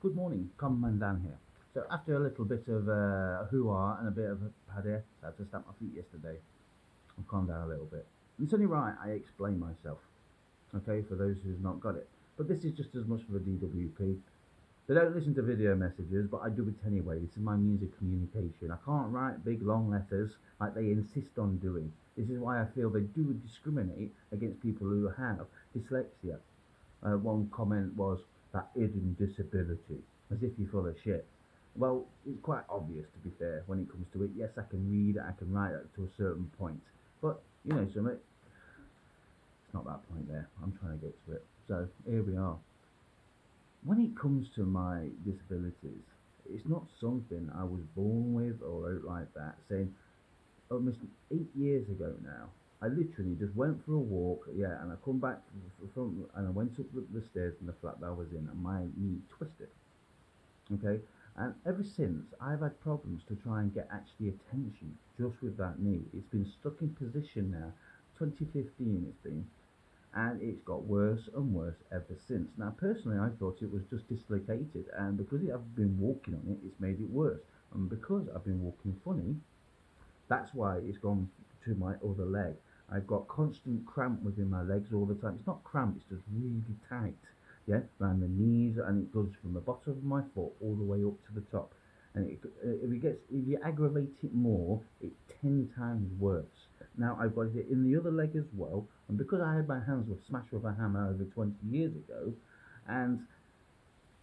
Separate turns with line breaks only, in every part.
Good morning, Common Dan here. So after a little bit of hoo-ha and a bit of paddy, I had to stamp my feet yesterday. I've calmed down a little bit. And it's only right I explain myself, okay, for those who've not got it. But this is just as much for the DWP. They don't listen to video messages, but I do it anyway. This is my music communication. I can't write big long letters like they insist on doing. This is why I feel they do discriminate against people who have dyslexia. One comment was that hidden disability, as if you're full of shit. Well, it's quite obvious to be fair when it comes to it. Yes, I can read, I can write to a certain point, but you know something, it's not that point there. I'm trying to get to it. So here we are. When it comes to my disabilities, it's not something I was born with or out like that. Saying almost 8 years ago now, I literally just went for a walk, yeah, and I come back from and I went up the stairs in the flat that I was in, and my knee twisted. Okay, and ever since I've had problems to try and get actually attention just with that knee. It's been stuck in position now. 2015 it's been, and it's got worse and worse ever since. Now, personally, I thought it was just dislocated, and because I've been walking on it, it's made it worse. And because I've been walking funny, that's why it's gone to my other leg. I've got constant cramp within my legs all the time. It's not cramp, it's just really tight, yeah, around the knees, and it goes from the bottom of my foot all the way up to the top. And if you aggravate it more, it's 10 times worse. Now I've got it in the other leg as well, and because I had my hands were smashed with a hammer over 20 years ago, and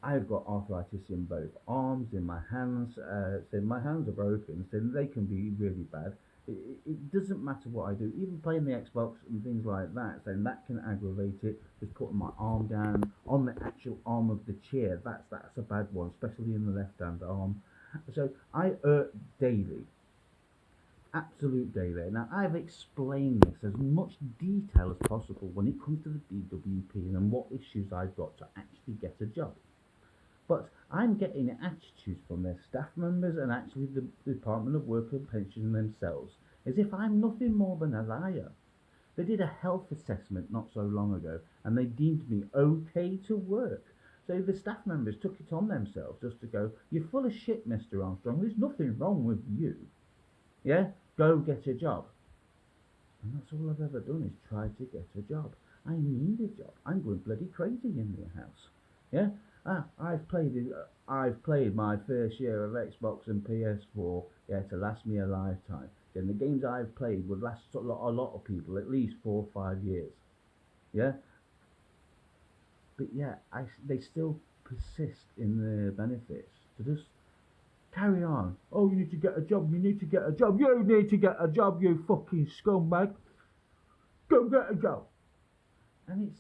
I've got arthritis in both arms, in my hands. So my hands are broken, so they can be really bad. It doesn't matter what I do, even playing the Xbox and things like that, so that can aggravate it. Just putting my arm down on the actual arm of the chair, that's a bad one, especially in the left hand arm. So I hurt daily, absolute daily. Now I've explained this as much detail as possible when it comes to the DWP and what issues I've got to actually get a job. But I'm getting attitudes from their staff members and actually the Department of Work and Pension themselves as if I'm nothing more than a liar. They did a health assessment not so long ago and they deemed me okay to work. So the staff members took it on themselves just to go, "You're full of shit, Mr. Armstrong. There's nothing wrong with you. Yeah? Go get a job." And that's all I've ever done is try to get a job. I need a job. I'm going bloody crazy in the house. Yeah? I've played my fair share of Xbox and PS4, yeah, to last me a lifetime. Then the games I've played would last a lot of people at least 4 or 5 years. Yeah? But yeah, they still persist in their benefits to just carry on. "Oh, you need to get a job, you need to get a job, you need to get a job, you fucking scumbag. Go get a job." And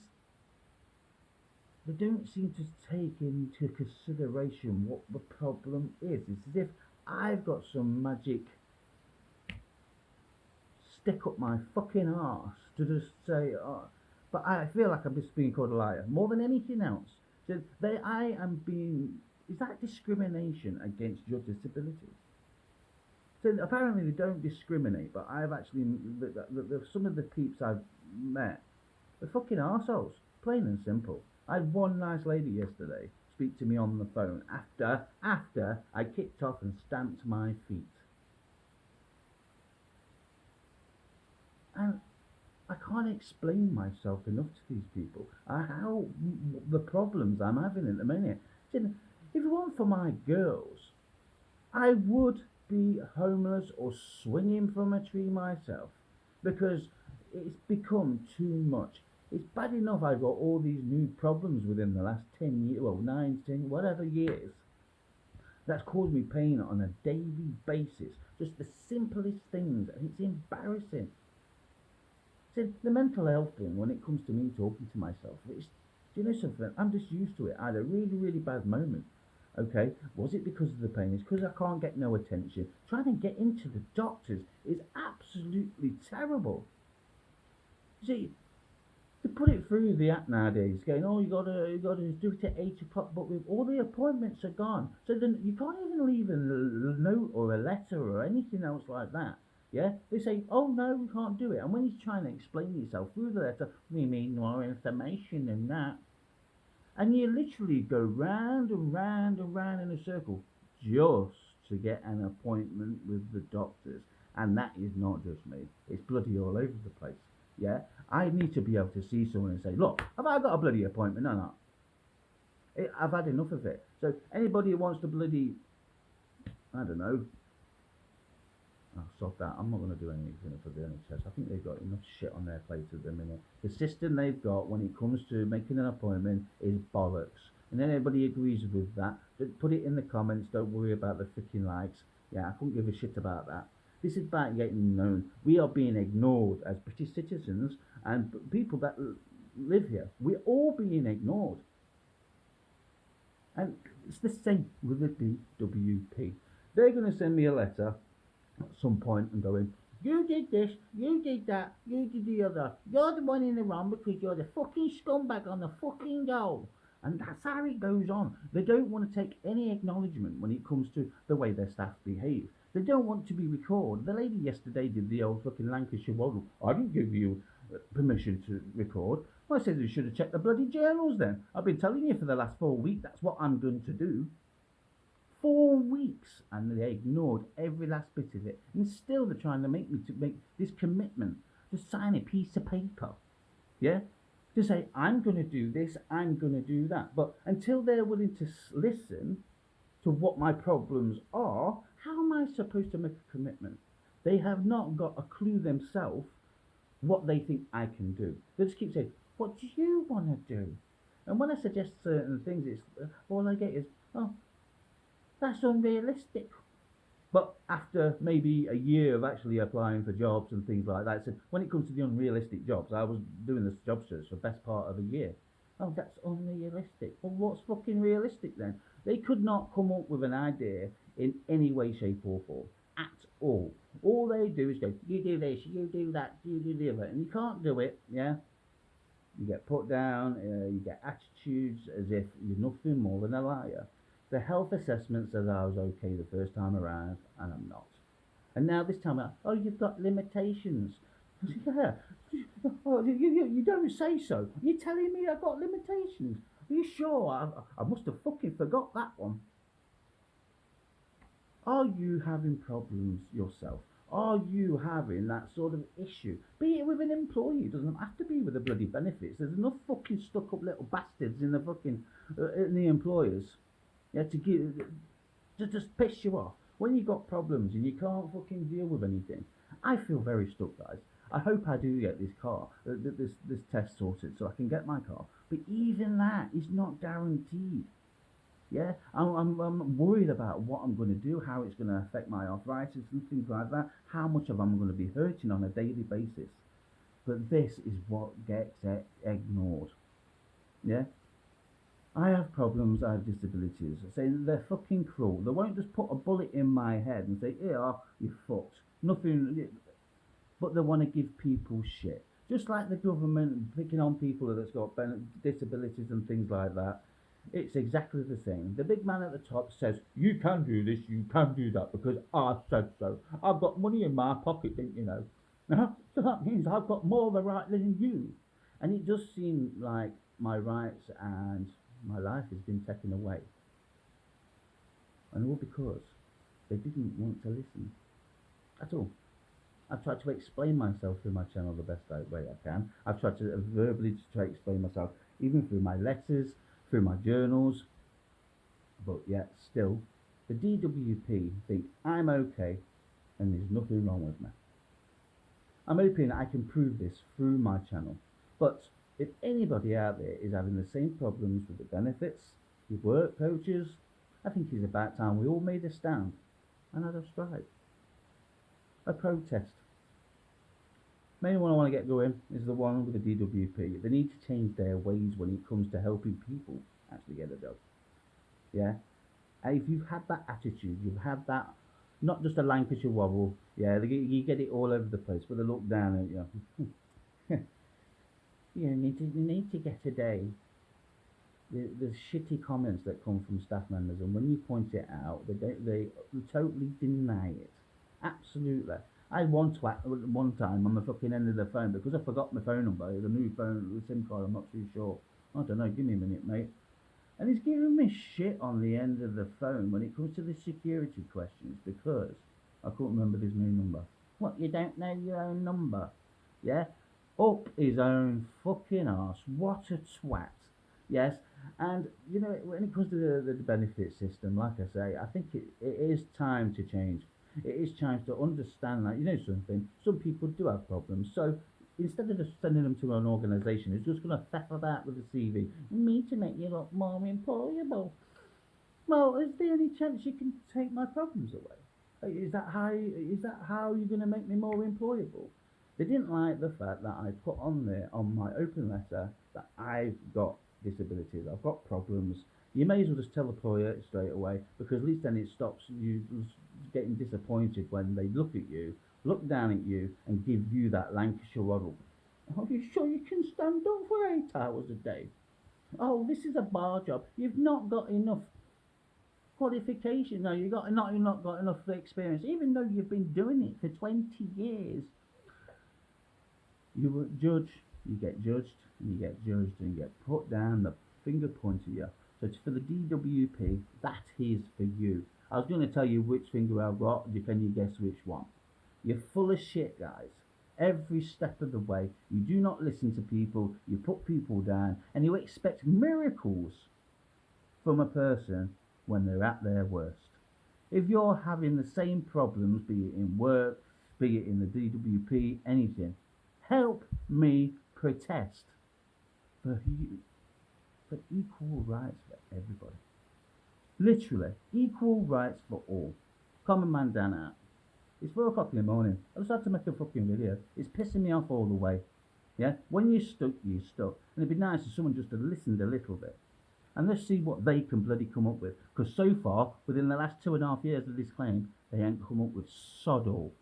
they don't seem to take into consideration what the problem is. It's as if I've got some magic stick up my fucking arse to just say, oh, but I feel like I'm just being called a liar more than anything else. So I am being, is that discrimination against your disability? So apparently they don't discriminate, but I've actually, some of the peeps I've met, they're fucking arseholes, plain and simple. I had one nice lady yesterday speak to me on the phone after I kicked off and stamped my feet. And I can't explain myself enough to these people how the problems I'm having at the minute. If it weren't for my girls, I would be homeless or swinging from a tree myself because it's become too much. It's bad enough I've got all these new problems within the last 10 years, well, 9, 10, whatever years. That's caused me pain on a daily basis. Just the simplest things, and it's embarrassing. So the mental health thing, when it comes to me talking to myself, do you know something? I'm just used to it. I had a really, really bad moment. Okay, was it because of the pain? It's because I can't get no attention. Trying to get into the doctors is absolutely terrible. See, to put it through the app nowadays, going, "Oh, you gotta do it at 8 o'clock," but with all the appointments are gone, so then you can't even leave a note or a letter or anything else like that. Yeah, they say, "Oh no, we can't do it," and when you're trying to explain yourself through the letter, "We need more information than that." And you literally go round and round and round in a circle just to get an appointment with the doctors. And that is not just me, it's bloody all over the place. Yeah, I need to be able to see someone and say, look, have I got a bloody appointment or not? I've had enough of it. So anybody who wants to bloody, I don't know, I'll stop that. I'm not going to do anything for the NHS. I think they've got enough shit on their plate at the minute. The system they've got when it comes to making an appointment is bollocks. And anybody agrees with that, put it in the comments. Don't worry about the freaking likes. Yeah, I couldn't give a shit about that. This is about getting known. We are being ignored as British citizens and people that live here. We're all being ignored. And it's the same with the DWP. They're going to send me a letter at some point and going, you did this, you did that, you did the other. You're the one in the wrong because you're the fucking scumbag on the fucking goal. And that's how it goes on. They don't want to take any acknowledgement when it comes to the way their staff behave. They don't want to be recorded. The lady yesterday did the old fucking Lancashire waddle. I didn't give you permission to record. Well, I said you should have checked the bloody journals then. I've been telling you for the last 4 weeks that's what I'm going to do. 4 weeks, and they ignored every last bit of it, and still they're trying to make me to make this commitment to sign a piece of paper, yeah, to say I'm going to do this, I'm going to do that. But until they're willing to listen to what my problems are, how am I supposed to make a commitment? They have not got a clue themselves what they think I can do. They just keep saying, what do you want to do? And when I suggest certain things, it's all I get is, oh, that's unrealistic. But after maybe a year of actually applying for jobs and things like that, so when it comes to the unrealistic jobs, I was doing this job search for the best part of a year. Oh, that's unrealistic. Well, what's fucking realistic then? They could not come up with an idea in any way, shape, or form at all. All they do is go, you do this, you do that, you do the other, and you can't do it. Yeah, you get put down. You get attitudes as if you're nothing more than a liar. The health assessment says I was okay the first time around, and I'm not. And now this time, oh, you've got limitations. Yeah. Oh, you don't say so. You're telling me I've got limitations. Are you sure? I must have fucking forgot that one. Are you having problems yourself? Are you having that sort of issue? Be it with an employee, it doesn't have to be with the bloody benefits. There's enough fucking stuck up little bastards in the fucking in the employers. Yeah, to just piss you off when you've got problems and you can't fucking deal with anything. I feel very stuck, guys. I hope I do get this car, this test sorted, so I can get my car. But even that is not guaranteed. Yeah, I'm worried about what I'm going to do, how it's going to affect my arthritis and things like that, how much of I'm going to be hurting on a daily basis. But this is what gets ignored. Yeah, I have problems, I have disabilities. I say they're fucking cruel. They won't just put a bullet in my head and say, here, you're fucked. Nothing, but they want to give people shit. Just like the government picking on people that's got disabilities and things like that. It's exactly the same. The big man at the top says, you can do this, you can do that, because I said so. I've got money in my pocket, didn't you know? So that means I've got more of a right than you. And it does seem like my rights and my life has been taken away. And all because they didn't want to listen at all. I've tried to explain myself through my channel the best way I can. I've tried to verbally try to explain myself, even through my letters, through my journals, but yet still, the DWP think I'm okay and there's nothing wrong with me. I'm hoping I can prove this through my channel, but if anybody out there is having the same problems with the benefits, with work coaches, I think it's about time we all made a stand and had a strike, a protest. Main one I want to get going is the one with the DWP. They need to change their ways when it comes to helping people actually get a job. Yeah? And if you've had that attitude, you've had that, not just a Lancashire wobble, yeah, you get it all over the place, but they look down at you. You need to get a day. There's shitty comments that come from staff members, and when you point it out, they totally deny it. Absolutely. I one time on the fucking end of the phone because I forgot my phone number, the new phone, the SIM card, I'm not too sure. I don't know, give me a minute, mate. And he's giving me shit on the end of the phone when it comes to the security questions because I couldn't remember his new number. What, you don't know your own number? Yeah? Up his own fucking arse. What a twat. Yes? And, you know, when it comes to the benefit system, like I say, I think it is time to change. It is time to understand that, you know something, some people do have problems. So instead of just sending them to an organisation who's just going to faff about with a CV, me to make you look more employable. Well, is there any chance you can take my problems away? Is that how you're going to make me more employable? They didn't like the fact that I put on there on my open letter that I've got disabilities, I've got problems. You may as well just tell the employer straight away because at least then it stops you getting disappointed when they look at you, look down at you, and give you that Lancashire waddle. Are you sure you can stand up for 8 hours a day? Oh, this is a bar job. You've not got enough qualification. No, you've not got enough experience, even though you've been doing it for 20 years. You will judge, you get judged, and you get judged, and you get put down. The finger points at you. So it's for the DWP. That is for you. I was going to tell you which finger I've got. Can you guess which one? You're full of shit, guys. Every step of the way, you do not listen to people. You put people down, and you expect miracles from a person when they're at their worst. If you're having the same problems, be it in work, be it in the DWP, anything, help me protest for you, for equal rights for everybody. Literally, equal rights for all. Common man down out. It's 4 o'clock in the morning. I just had to make a fucking video. It's pissing me off all the way. Yeah? When you're stuck, you're stuck. And it'd be nice if someone just had listened a little bit. And let's see what they can bloody come up with. Because so far, within the last 2.5 years of this claim, they ain't come up with sod all.